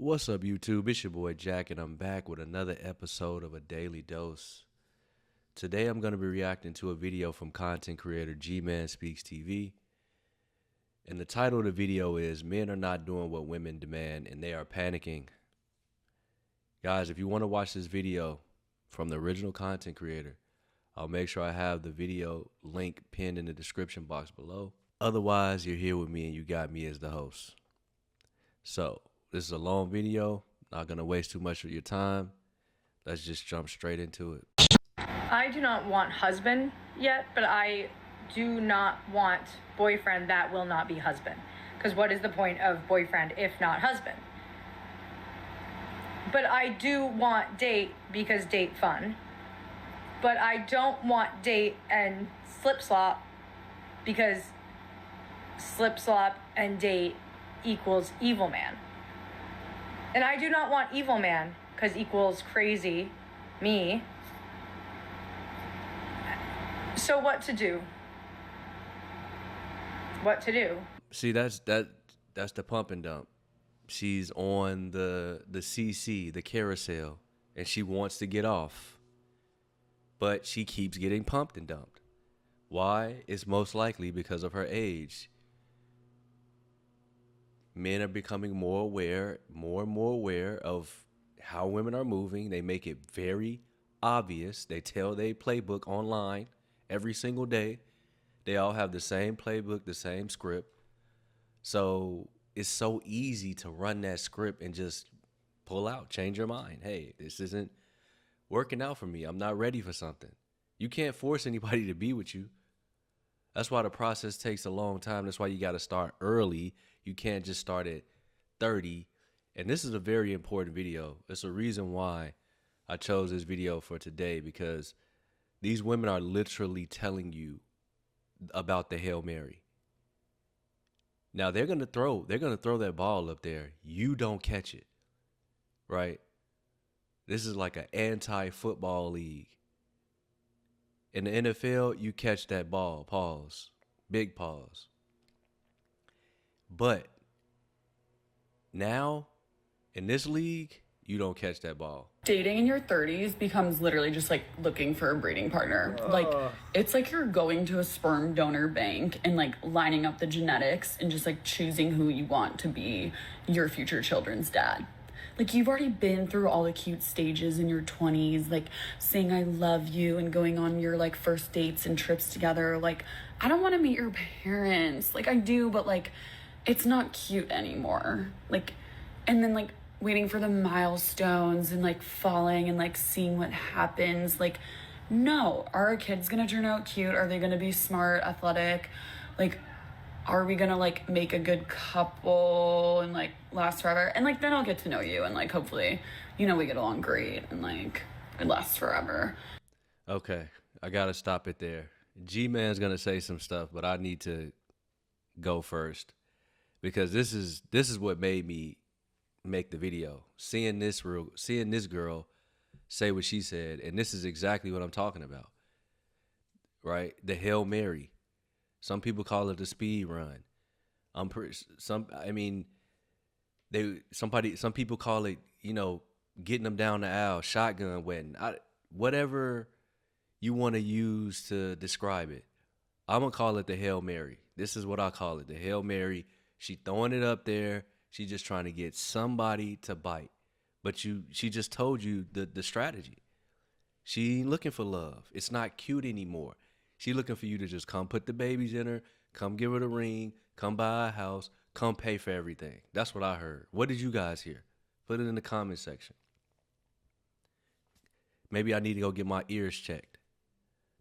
What's up, YouTube? It's your boy Jack, and I'm back with another episode of A Daily Dose. Today, I'm going to be reacting to a video from content creator G-Man Speaks TV. And the title of the video is Men Are Not Doing What Women Demand, and They Are Panicking. Guys, if you want to watch this video from the original content creator, I'll make sure I have the video link pinned in the description box below. Otherwise, you're here with me and you got me as the host. So, this is a long video, not going to waste too much of your time. Let's just jump straight into it. I do not want husband yet, but I do not want boyfriend that will not be husband. Because what is the point of boyfriend if not husband? But I do want date because date fun. But I don't want date and slip slop because slip slop and date equals evil man. And I do not want evil man because equals crazy me. So what to do? What to do? See, that's the pump and dump. She's on the CC, the carousel, and she wants to get off. But she keeps getting pumped and dumped. Why? It's most likely because of her age. Men are becoming more and more aware of how women are moving. They make it very obvious. They tell their playbook online every single day. They all have the same playbook, the same script. So it's so easy to run that script and just pull out, change your mind. Hey, this isn't working out for me. I'm not ready for something. You can't force anybody to be with you. That's why the process takes a long time. That's why you got to start early. You can't just start at 30. And this is a very important video. It's a reason why I chose this video for today, because these women are literally telling you about the Hail Mary. Now they're gonna throw that ball up there. You don't catch it. Right? This is like an anti-football league. In the NFL, you catch that ball. Pause. Big pause. But now, in this league, you don't catch that ball. Dating in your 30s becomes literally just like looking for a breeding partner. Like, it's like you're going to a sperm donor bank and like lining up the genetics and just like choosing who you want to be your future children's dad. Like, you've already been through all the cute stages in your 20s, like saying I love you and going on your like first dates and trips together. Like, I don't want to meet your parents. Like, I do, but like, it's not cute anymore. Like, and then like waiting for the milestones and like falling and like seeing what happens. Like, no, are our kids gonna turn out cute? Are they gonna be smart, athletic? Like, are we gonna like make a good couple and like last forever? And like, then I'll get to know you and like, hopefully, you know, we get along great and like it lasts forever. Okay, I gotta stop it there. G-Man's gonna say some stuff, but I need to go first, because this is what made me make the video. Seeing this girl say what she said, and this is exactly what I'm talking about. Right? The Hail Mary. Some people call it the speed run. Some people call it, you know, getting them down the aisle, shotgun wedding. Whatever you want to use to describe it. I'm gonna call it the Hail Mary. This is what I call it, the Hail Mary. She throwing it up there. She just trying to get somebody to bite. But she just told you the strategy. She ain't looking for love. It's not cute anymore. She looking for you to just come put the babies in her, come give her the ring, come buy a house, come pay for everything. That's what I heard. What did you guys hear? Put it in the comment section. Maybe I need to go get my ears checked.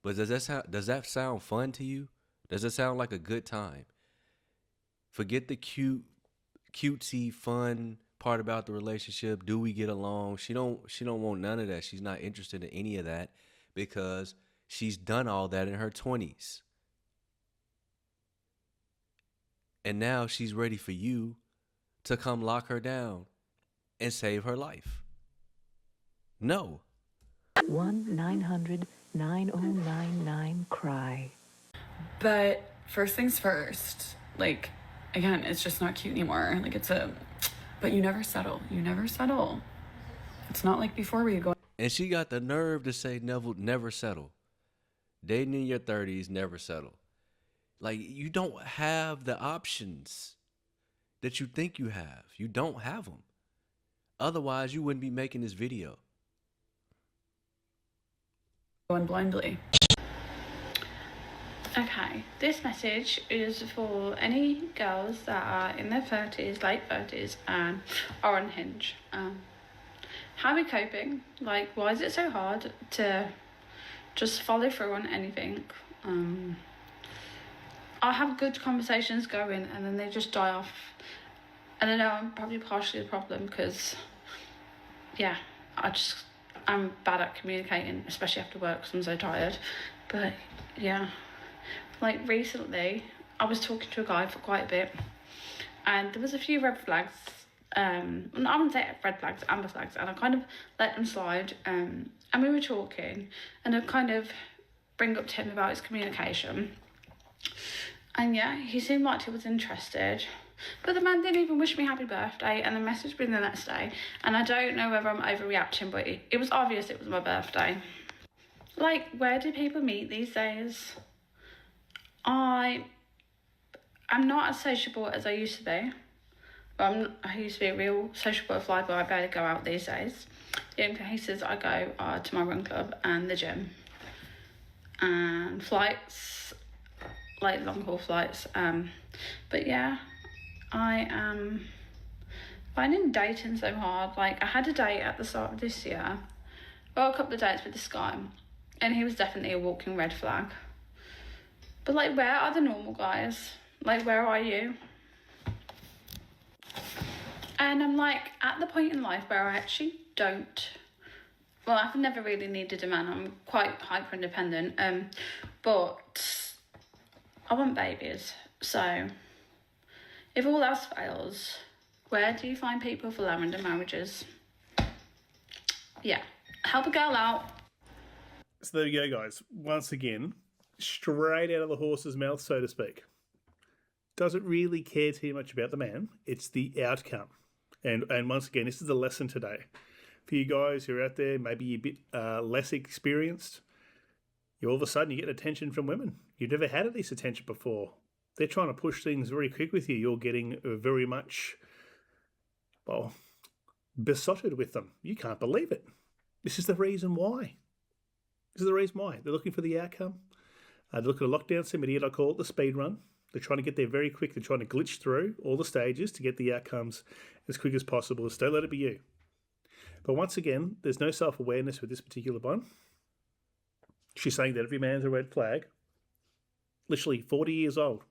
But does that sound fun to you? Does it sound like a good time? Forget the cutesy fun part about the relationship. Do we get along? She don't want none of that. She's not interested in any of that, because she's done all that in her 20s. And now she's ready for you to come lock her down and save her life. No. 1-900-9099-CRY. But first things first, like, again, it's just not cute anymore. Like, it's a But you never settle. You never settle. It's not like before where you go. And she got the nerve to say never settle. Dating in your 30s, never settle. Like, you don't have the options that you think you have. You don't have them. Otherwise, you wouldn't be making this video. Going blindly. Okay, this message is for any girls that are in their 30s, late 30s, and are on Hinge. How are we coping? Like, why is it so hard to just follow through on anything? I have good conversations going and then they just die off. And I know I'm probably partially the problem because, yeah, I'm bad at communicating, especially after work because I'm so tired. But, yeah, like recently, I was talking to a guy for quite a bit and there was a few red flags. I wouldn't say red flags, amber flags, and I kind of let them slide. And we were talking and I kind of bring up to him about his communication. And yeah, he seemed like he was interested. But the man didn't even wish me happy birthday and then messaged me the next day. And I don't know whether I'm overreacting, but it was obvious it was my birthday. Like, where do people meet these days? I'm not as sociable as I used to be. I used to be a real social butterfly, but I barely go out these days. The only places I go are to my run club and the gym. And flights, like long haul flights. But yeah, I am finding dating so hard. Like, I had a date at the start of this year. Well, a couple of dates with this guy. And he was definitely a walking red flag. But like, where are the normal guys? Like, where are you? And I'm like at the point in life where I actually don't. Well, I've never really needed a man. I'm quite hyper independent. But I want babies. So if all else fails, where do you find people for lavender marriages? Yeah, help a girl out. So there you go, guys. Once again, straight out of the horse's mouth, so to speak. Doesn't really care too much about the man. It's the outcome. And once again, this is the lesson today. For you guys who are out there, maybe a bit less experienced, all of a sudden you get attention from women. You've never had this attention before. They're trying to push things very quick with you. You're getting very much, well, besotted with them. You can't believe it. This is the reason why. This is the reason why. They're looking for the outcome. They're looking to lock down some idiot. I call it the speed run. They're trying to get there very quick. They're trying to glitch through all the stages to get the outcomes as quick as possible. So don't let it be you. But once again, there's no self-awareness with this particular one. She's saying that every man's a red flag. Literally 40 years old,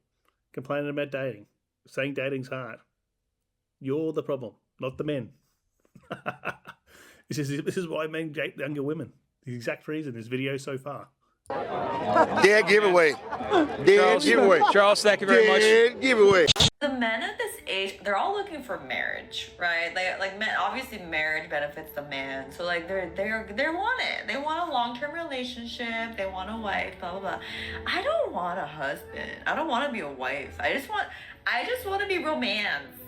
complaining about dating, saying dating's hard. You're the problem, not the men. This is why men date younger women. The exact reason, this video so far. Dead giveaway. Dead giveaway. Charles, thank you very much. Dead giveaway. The men at this age, they're all looking for marriage, right? Like men, obviously marriage benefits the man. So like they want it. They want a long-term relationship. They want a wife, blah blah blah. I don't want a husband. I don't want to be a wife. I just want to be romanced.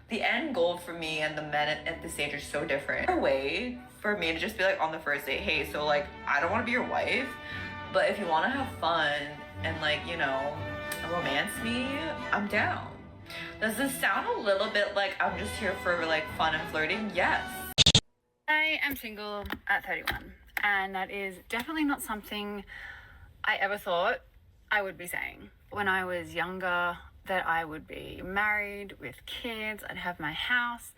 The end goal for me and the men at this age are so different. A way for me to just be like on the first date, hey, so like I don't want to be your wife, but if you want to have fun and like, you know, romance me, I'm down. Does this sound a little bit like I'm just here for like fun and flirting? Yes. I am single at 31, and that is definitely not something I ever thought I would be saying. When I was younger, that I would be married with kids, I'd have my house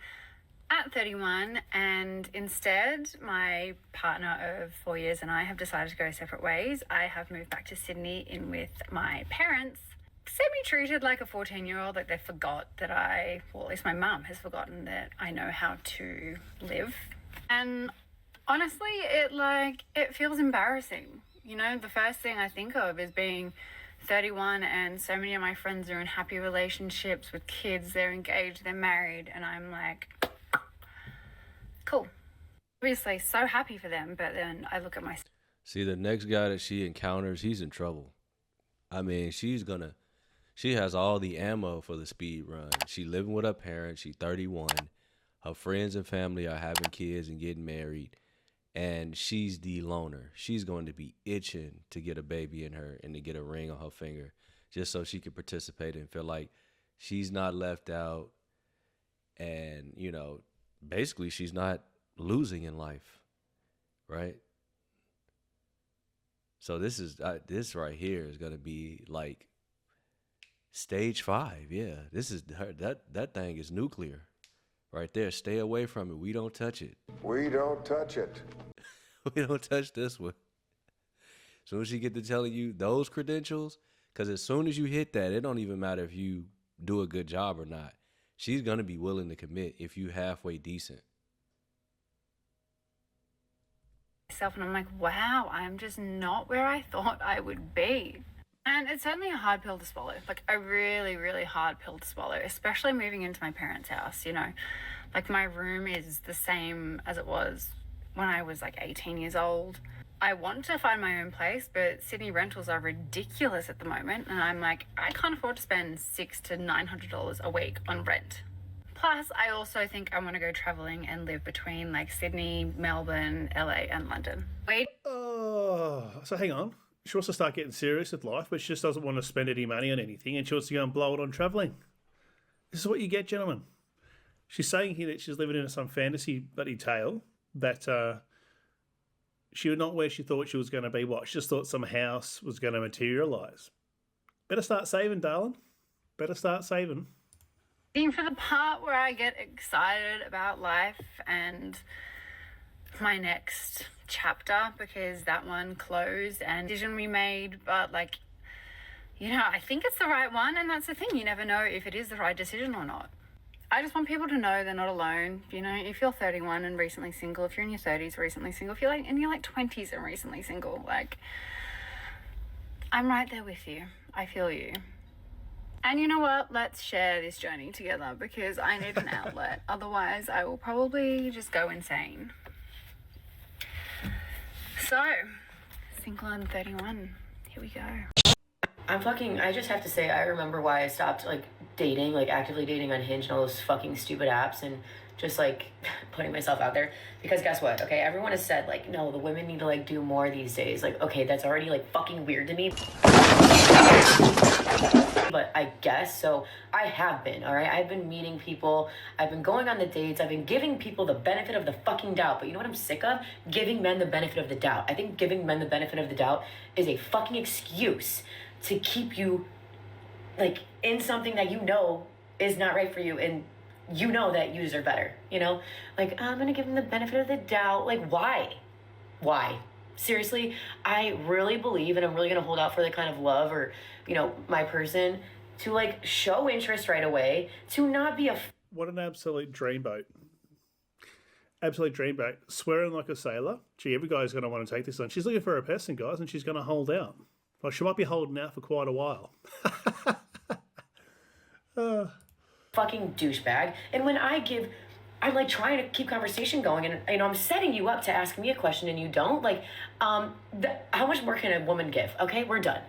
at 31, and instead my partner of 4 years and I have decided to go separate ways. I have moved back to Sydney in with my parents, semi-treated like a 14-year-old, like they forgot that well, at least my mum has forgotten that I know how to live. And honestly, it feels embarrassing. You know, the first thing I think of is being 31 and so many of my friends are in happy relationships with kids, they're engaged, they're married, and I'm like, cool. Obviously so happy for them, but then I look at myself. See, the next guy that she encounters, he's in trouble. I mean, she has all the ammo for the speed run. She living with her parents. She 31. Her friends and family are having kids and getting married. And she's the loner. She's going to be itching to get a baby in her and to get a ring on her finger just so she can participate and feel like she's not left out. And, you know, basically she's not losing in life, right? So this right here is going to be like stage 5. Yeah, this is her. That thing is nuclear right there. Stay away from it. We don't touch it. We don't touch it. We don't touch this one. As soon as she get to telling you those credentials, because as soon as you hit that, it don't even matter if you do a good job or not. She's going to be willing to commit if you halfway decent. And I'm like, wow, I'm just not where I thought I would be. And it's certainly a hard pill to swallow, like a really, really hard pill to swallow, especially moving into my parents' house, you know. Like my room is the same as it was when I was like 18 years old. I want to find my own place, but Sydney rentals are ridiculous at the moment. And I'm like, I can't afford to spend $600 to $900 a week on rent. Plus, I also think I want to go traveling and live between like Sydney, Melbourne, LA, and London. Wait. Oh, so hang on. She wants to start getting serious with life, but she just doesn't want to spend any money on anything, and she wants to go and blow it on traveling. This is what you get, gentlemen. She's saying here that she's living in some fantasy bloody tale that she was not where she thought she was going to be. What? She just thought some house was going to materialise. Better start saving, darling. Better start saving. For the part where I get excited about life and my next chapter, because that one closed and decision we made, but like, you know, I think it's the right one, and that's the thing, you never know if it is the right decision or not. I just want people to know they're not alone. You know, if you're 31 and recently single, if you're in your 30s recently single, if you're like in your like 20s and recently single, like, I'm right there with you. I feel you. And you know what? Let's share this journey together, because I need an outlet. Otherwise, I will probably just go insane. So, single and 31. Here we go. I just have to say, I remember why I stopped, like, dating, like, actively dating on Hinge and all those fucking stupid apps and just, like, putting myself out there. Because guess what? Okay, everyone has said, like, no, the women need to, like, do more these days. Like, okay, that's already, like, fucking weird to me. But I guess, so I have been, all right? I've been meeting people. I've been going on the dates. I've been giving people the benefit of the fucking doubt. But you know what I'm sick of? Giving men the benefit of the doubt. I think giving men the benefit of the doubt is a fucking excuse to keep you, like, in something that you know is not right for you, and you know that you deserve better, you know? Like, I'm gonna give them the benefit of the doubt. Like, why? Why? Seriously, I really believe, and I'm really gonna hold out for the kind of love, or, you know, my person, to, like, show interest right away, to not be a... What an absolute dreamboat. Absolute dreamboat. Swearing like a sailor. Gee, every guy's going to want to take this on. She's looking for a person, guys, and she's going to hold out. Well, she might be holding out for quite a while. Fucking douchebag. And when I'm like trying to keep conversation going, and you know, I'm setting you up to ask me a question and you don't, like, how much more can a woman give? Okay, we're done.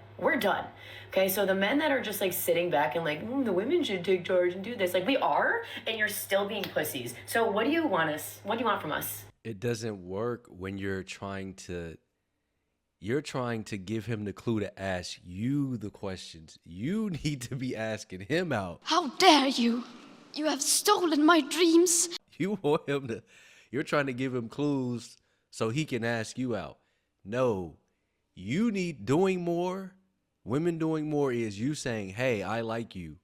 Okay, so the men that are just like sitting back and like, the women should take charge and do this, like, we are, and you're still being pussies. So what do you want from us? It doesn't work when you're trying to give him the clue to ask you the questions. You need to be asking him out. How dare you? You have stolen my dreams. You're trying to give him clues so he can ask you out. No, you need doing more. Women doing more is you saying, hey, I like you.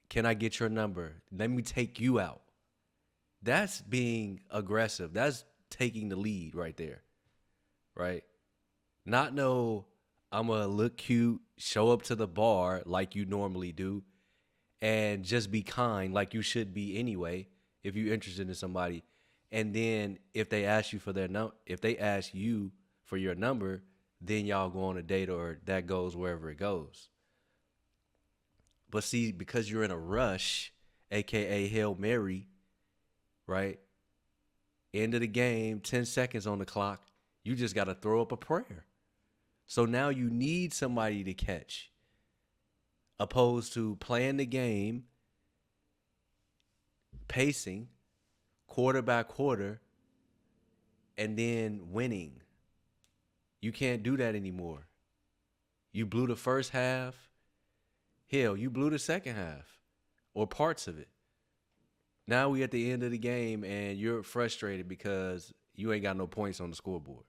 Can I get your number? Let me take you out. That's being aggressive. That's taking the lead right there. Right? Not no, I'm going to look cute, show up to the bar like you normally do, and just be kind like you should be anyway if you're interested in somebody. And then if they ask you for if they ask you for your number, then y'all go on a date, or that goes wherever it goes. But see, because you're in a rush, aka Hail Mary, right? End of the game, 10 seconds on the clock. You just got to throw up a prayer. So now you need somebody to catch, opposed to playing the game, pacing, quarter by quarter, and then winning. You can't do that anymore. You blew the first half. Hell, you blew the second half or parts of it. Now we at the end of the game and you're frustrated because you ain't got no points on the scoreboard.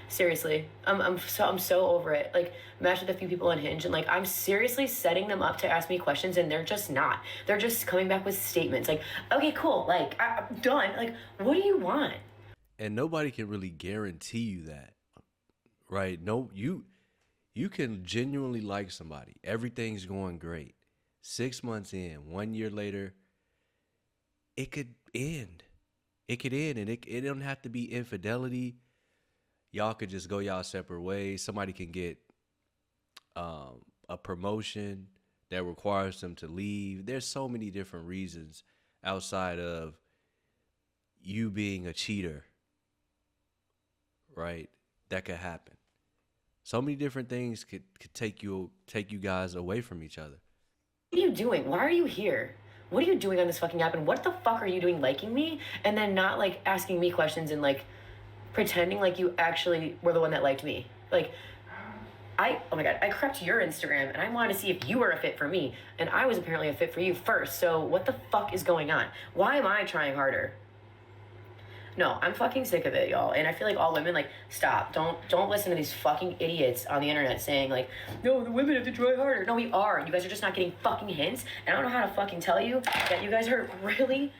Seriously, I'm so over it. Like, matched with a few people on Hinge, and like, I'm seriously setting them up to ask me questions, and they're just not. They're just coming back with statements like, "Okay, cool. Like, I'm done. Like, what do you want?" And nobody can really guarantee you that, right? No, you can genuinely like somebody. Everything's going great. 6 months in, 1 year later, it could end. It could end, and it don't have to be infidelity. Y'all could just go y'all separate ways. Somebody can get a promotion that requires them to leave. There's so many different reasons outside of you being a cheater, right? That could happen. So many different things could take you guys away from each other. What are you doing? Why are you here? What are you doing on this fucking app? And what the fuck are you doing liking me? And then not like asking me questions and like pretending like you actually were the one that liked me. Like, oh my God, I crept your Instagram and I wanted to see if you were a fit for me. And I was apparently a fit for you first. So what the fuck is going on? Why am I trying harder? No, I'm fucking sick of it, y'all. And I feel like all women, like, stop. Don't listen to these fucking idiots on the internet saying, like, no, the women have to try harder. No, we are. You guys are just not getting fucking hints. And I don't know how to fucking tell you that you guys are really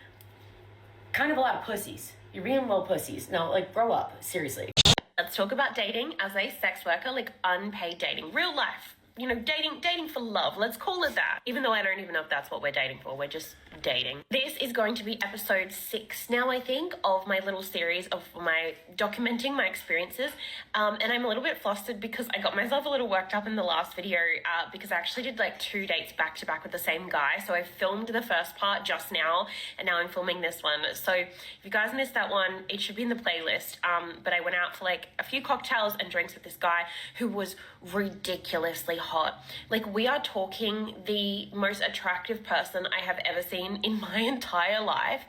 kind of a lot of pussies. You're being little pussies. No, like, grow up. Seriously. Let's talk about dating as a sex worker, like unpaid dating. Real life. You know, dating for love. Let's call it that. Even though I don't even know if that's what we're dating for. We're just dating. This is going to be episode 6 now, I think, of my little series of my documenting my experiences. And I'm a little bit flustered because I got myself a little worked up in the last video because I actually did like 2 dates back to back with the same guy. So I filmed the first part just now and now I'm filming this one. So if you guys missed that one, it should be in the playlist. But I went out for like a few cocktails and drinks with this guy who was ridiculously hot. Like, we are talking the most attractive person I have ever seen in my entire life.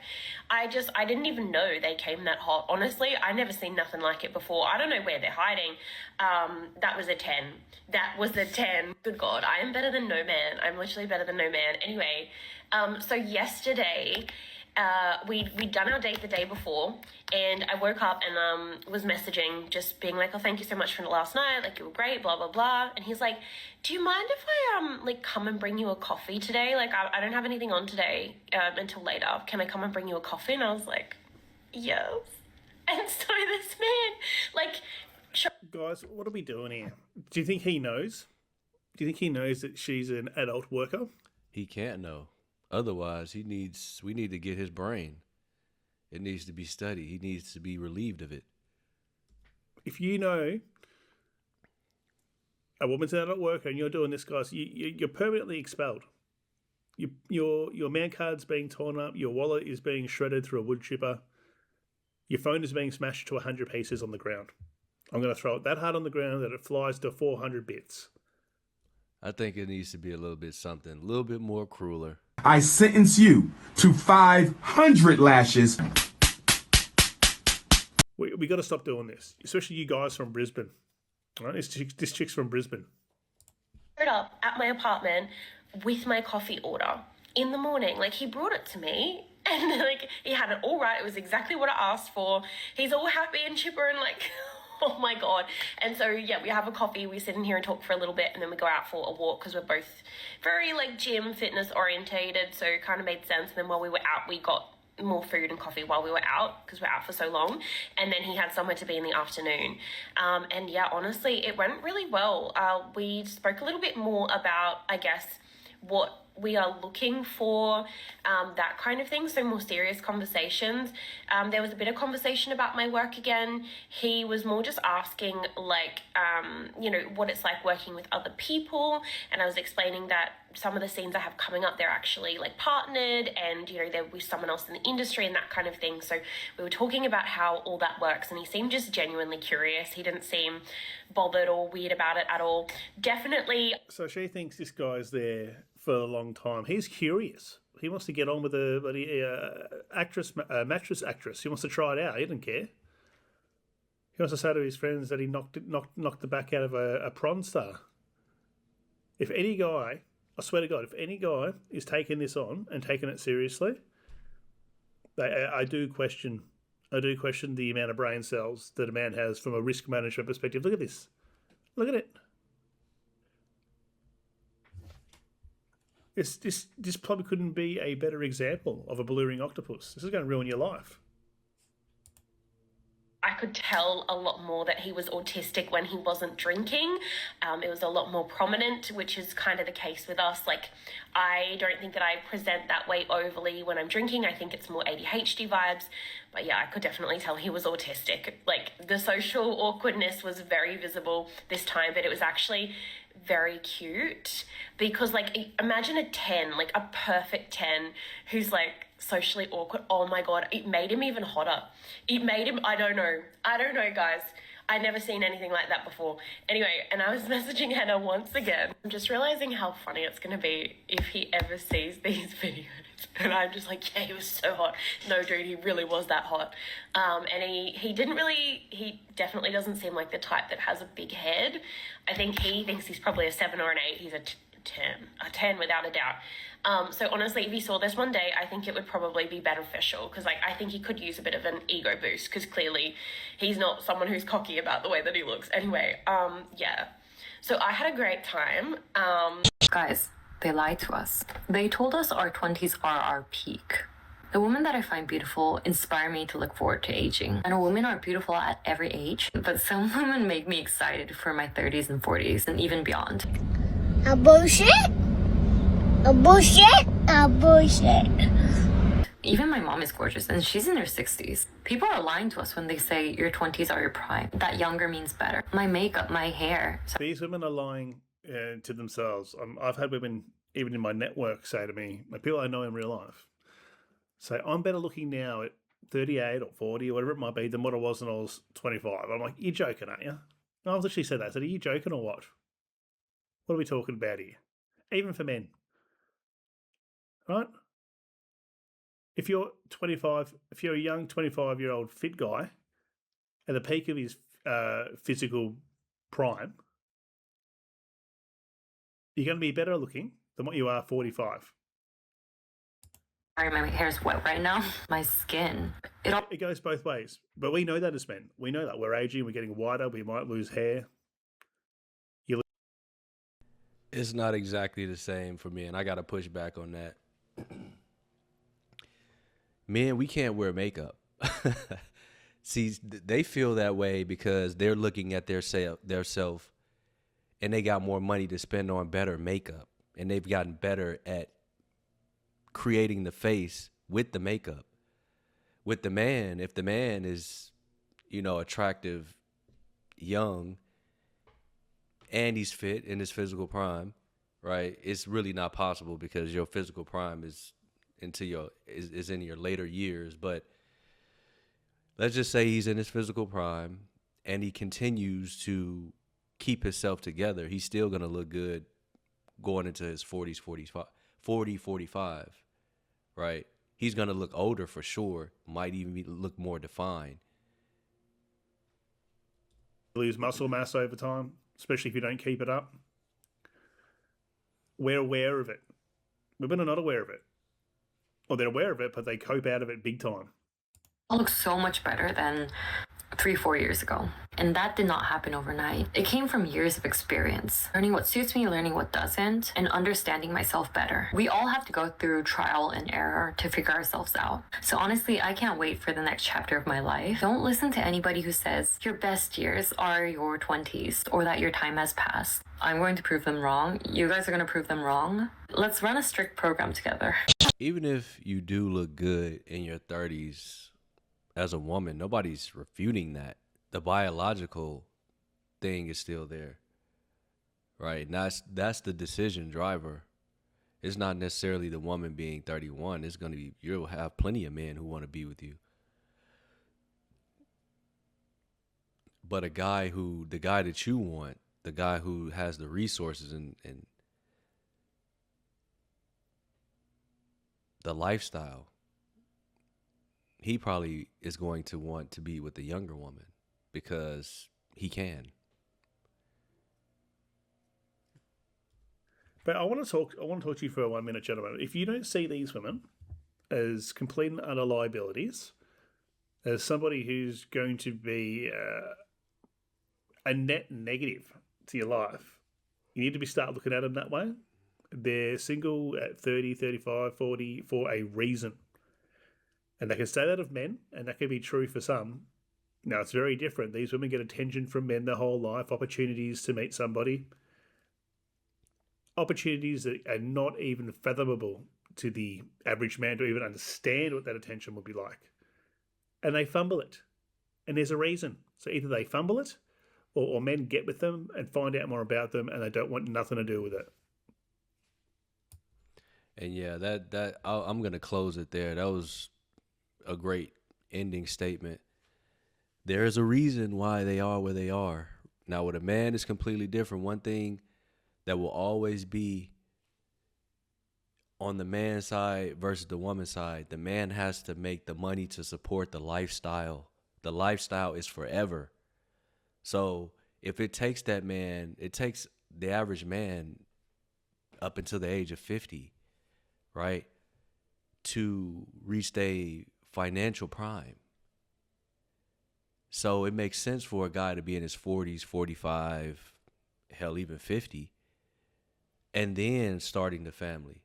I didn't even know they came that hot. Honestly, I never seen nothing like it before. I don't know where they're hiding. That was a 10. That was a 10. Good God, I am better than no man. I'm literally better than no man. Anyway, so yesterday, we'd done our date the day before, and I woke up and was messaging, just being like, oh, thank you so much for last night, like, you were great, blah blah blah. And he's like, do you mind if I like come and bring you a coffee today? Like, I don't have anything on today until later. Can I come and bring you a coffee? And I was like, yes. And so this man, like, guys, what are we doing here? Do you think he knows? Do you think he knows that she's an adult worker? He can't know. Otherwise, we need to get his brain. It needs to be studied. He needs to be relieved of it. If you know a woman's an adult worker and you're doing this, guys, you're permanently expelled. Your man card's being torn up. Your wallet is being shredded through a wood chipper. Your phone is being smashed to 100 pieces on the ground. I'm going to throw it that hard on the ground that it flies to 400 bits. I think it needs to be a little bit something, a little bit more crueler. I sentence you to 500 lashes. We got to stop doing this, especially you guys from Brisbane. All right, this chick's from Brisbane. Showed up at my apartment with my coffee order in the morning. Like, he brought it to me, and like, he had it all right. It was exactly what I asked for. He's all happy and chipper and like, oh my God. And so, yeah, we have a coffee, we sit in here and talk for a little bit, and then we go out for a walk because we're both very like gym fitness orientated. So it kind of made sense. And then while we were out, we got more food and coffee while we were out because we're out for so long. And then he had somewhere to be in the afternoon. And yeah, honestly, it went really well. We spoke a little bit more about, I guess, what we are looking for that kind of thing, so more serious conversations. There was a bit of conversation about my work again. He was more just asking, like, what it's like working with other people, and I was explaining that some of the scenes I have coming up, they're actually like partnered, and there was someone else in the industry and that kind of thing. So we were talking about how all that works, and he seemed just genuinely curious. He didn't seem bothered or weird about it at all. Definitely. So she thinks this guy's there for a long time. He's curious. He wants to get on with a mattress actress. He wants to try it out. He doesn't care. He wants to say to his friends that he knocked the back out of a prawn star. If any guy, I swear to God, if any guy is taking this on and taking it seriously, I do question the amount of brain cells that a man has from a risk management perspective. Look at this. Look at it. This probably couldn't be a better example of a ballooning octopus. This is going to ruin your life. I could tell a lot more that he was autistic when he wasn't drinking. It was a lot more prominent, which is kind of the case with us. Like, I don't think that I present that way overly when I'm drinking. I think it's more ADHD vibes. But yeah, I could definitely tell he was autistic. Like, the social awkwardness was very visible this time, but it was actually very cute because, like, imagine a 10, like a perfect 10 who's like socially awkward. Oh my God, it made him even hotter. It made him, I don't know guys. I'd never seen anything like that before. Anyway, and I was messaging Hannah once again. I'm just realizing how funny it's going to be if he ever sees these videos. And I'm just like, yeah, he was so hot. No, dude, he really was that hot. And he definitely doesn't seem like the type that has a big head. I think he thinks he's probably a 7 or an 8. He's a 10 without a doubt. So honestly, if he saw this one day, I think it would probably be beneficial because, like, I think he could use a bit of an ego boost because clearly he's not someone who's cocky about the way that he looks. Anyway, yeah. So I had a great time. Guys, they lied to us. They told us our 20s are our peak. The women that I find beautiful inspire me to look forward to aging. I know women are beautiful at every age, but some women make me excited for my 30s and 40s and even beyond. A bullshit? A bullshit? A bullshit. Even my mom is gorgeous, and she's in her 60s. People are lying to us when they say your 20s are your prime. That younger means better. My makeup, my hair. These women are lying to themselves. I've had women, even in my network, say to me, like people I know in real life, say, I'm better looking now at 38 or 40 or whatever it might be than what I was when I was 25. I'm like, you're joking, aren't you? No, I've literally said that. I said, are you joking or what? What are we talking about here? Even for men. Right? If you're 25, if you're a young 25-year-old fit guy at the peak of his physical prime, you're going to be better looking than what you are 45. Sorry, my hair's wet right now. My skin. It goes both ways. But we know that as men. We know that. We're aging, we're getting whiter, we might lose hair. It's not exactly the same for me, and I got to push back on that. Men, we can't wear makeup. See, they feel that way because they're looking at their self, and they got more money to spend on better makeup, and they've gotten better at creating the face with the makeup. With the man, if the man is, attractive, young, and he's fit in his physical prime, right? It's really not possible because your physical prime is in your later years. But let's just say he's in his physical prime and he continues to keep himself together. He's still going to look good going into his 40s, 45, right? He's going to look older for sure, might even look more defined. Lose muscle mass over time, especially if you don't keep it up. We're aware of it. Women are not aware of it. Or they're aware of it, but they cope out of it big time. I look so much better than 3-4 years ago. And that did not happen overnight. It came from years of experience, learning what suits me, learning what doesn't, and understanding myself better. We all have to go through trial and error to figure ourselves out. So honestly, I can't wait for the next chapter of my life. Don't listen to anybody who says your best years are your 20s or that your time has passed. I'm going to prove them wrong. You guys are going to prove them wrong. Let's run a strict program together. Even if you do look good in your 30s as a woman, nobody's refuting that. The biological thing is still there, right? And that's the decision driver. It's not necessarily the woman being 31. It's going to be, you'll have plenty of men who want to be with you. But the guy that you want, the guy who has the resources and the lifestyle, he probably is going to want to be with a younger woman because he can. But I want to talk to you for 1 minute, gentlemen. If you don't see these women as complete and utter liabilities, as somebody who's going to be a net negative to your life, you need to start looking at them that way. They're single at 30, 35, 40 for a reason. And they can say that of men, and that can be true for some. Now, it's very different. These women get attention from men their whole life, opportunities to meet somebody, opportunities that are not even fathomable to the average man to even understand what that attention would be like. And they fumble it. And there's a reason. So either they fumble it, or men get with them and find out more about them, and they don't want nothing to do with it. And yeah, I'm going to close it there. That was a great ending statement. There is a reason why they are where they are. Now, with a man, it's completely different. One thing that will always be on the man's side versus the woman's side, the man has to make the money to support the lifestyle. The lifestyle is forever. So if it takes that man, it takes the average man up until the age of 50, right, to reach their financial prime. So it makes sense for a guy to be in his 40s, 45, hell, even 50, and then starting the family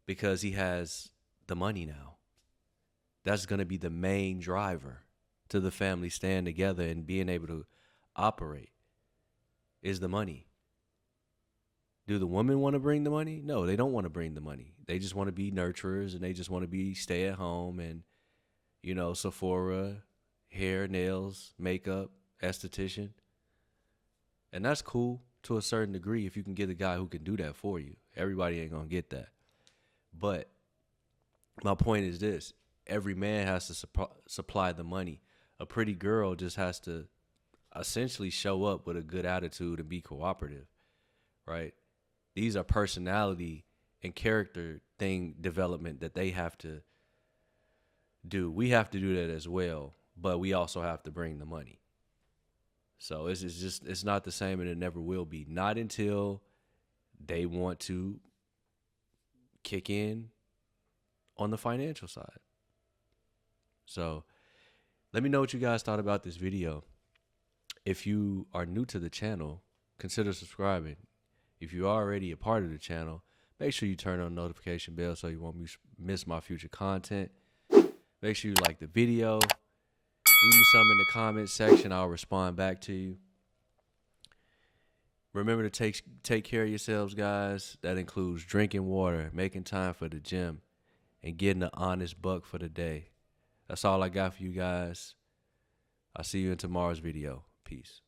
because he has the money now. That's going to be the main driver to the family staying together and being able to operate is the money. Do the women want to bring the money? No, they don't want to bring the money. They just want to be nurturers and they just want to be stay at home and, Sephora, hair, nails, makeup, esthetician. And that's cool to a certain degree if you can get a guy who can do that for you. Everybody ain't going to get that. But my point is this. Every man has to supply the money. A pretty girl just has to essentially show up with a good attitude and be cooperative, right? These are personality and character development that they have to do. We have to do that as well, but we also have to bring the money. So it's not the same, and it never will be. Not until they want to kick in on the financial side. So let me know what you guys thought about this video. If you are new to the channel, consider subscribing. If you're already a part of the channel, make sure you turn on the notification bell so you won't miss my future content. Make sure you like the video. Leave me some in the comment section. I'll respond back to you. Remember to take care of yourselves, guys. That includes drinking water, making time for the gym, and getting an honest buck for the day. That's all I got for you guys. I'll see you in tomorrow's video. Peace.